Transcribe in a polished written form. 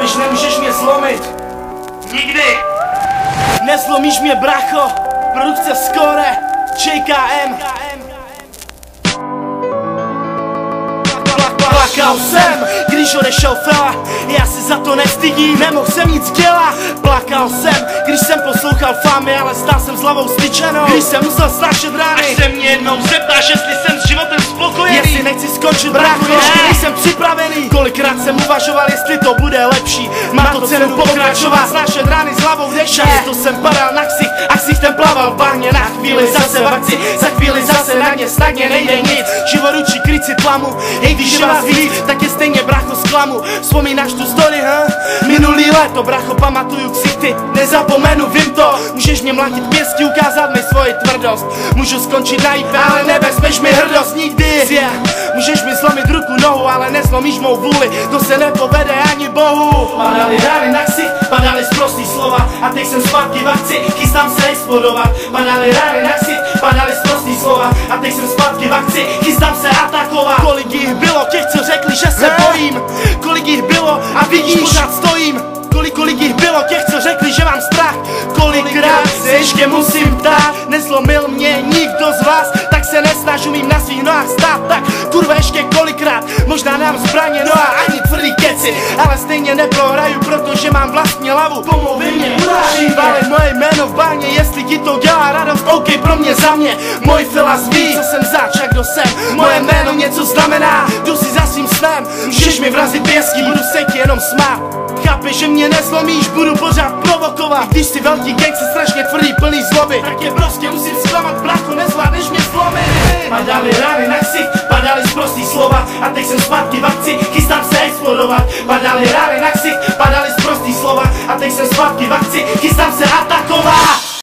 Chápeš, nemůžeš mě zlomit. Nikdy. Nezlomíš mě, bracho. Produkce Skore, JKM. Plakal jsem, když odešel fela, já si za to nestydím, nemohl jsem nic dělat. Plakal jsem, když jsem poslouchal Fámy, ale stál jsem s hlavou styčenou, když jsem musel snášet rány. Až se mě jednou zeptáš, jestli jsem s životem spokojený, jestli nechci skončit, brácho, ještě nejsem připravený. Kolikrát jsem uvažoval, jestli to bude lepší, má to cenu pokračovat, snášet rány s hlavou deště. To jsem padal na ksich a ksichtem plaval v bahně, na chvíli zase v akci, za chvíli zase na ně, snadně nejde nic. Život učí kryt si tlamu, hej, když je vás víc, tak je stejně, bracho, zklamu. Vzpomínáš tu story, minulý léto, bracho, pamatuju ksichty, nezapomenu, vím to. Můžeš mě mlátit pěstí, ukázat mi svoji tvrdost, můžu skončit na IP, ale nevezmeš mi hrdost nikdy. Můžeš mi zlomit ruku, nohu, ale nezlomíš mou vůli, to se nepovede ani Bohu. Padaly rány na ksich, padaly sprostý slova, a teď jsem zpátky v akci, chystám se explodovat. Padaly rány na ksich, padaly sprostý slova, a teď jsem zpátky v akci, chystám se atakovat. Kolik jich bylo těch, co řekli, že se bojím, kolik jich bylo a vidíš, pořád stojím. Kolik jich bylo těch, co řekli, že mám strach, kolikrát se ještě musím ptát. Nezlomil mě nikdo z vás, tak se nesnaž, umím na svých nohách stát. Tak kurva ještě kolikrát, možná nám zbraně, no a ani tvrdý keci, ale stejně neprohraju, protože mám vlastní hlavu. Pomluví mě, šívali moje jméno v báně, jestli ti to dělá radost, OK, pro mě, za mě. Můj filas ví, co jsem zač a kdo jsem, moje jméno něco znamená, jdu si za svým snem. Můžeš mi vrazit pěstí, budu se ti jenom smát. Chápeš, že mě nezlomíš, budu pořád provokovat. Když jsi velký gang, se strašně tvrdý, plný zloby, tak je prostě musím zklamat, bracho, nezvládneš mě zlomit. Padaly rány na ksich, padaly sprostý slova, a teď jsem zpátky v akci, chystám se explodovat. Padaly rány na ksich, padaly sprostý slova, a teď jsem zpátky v akci, chystám se atakovat.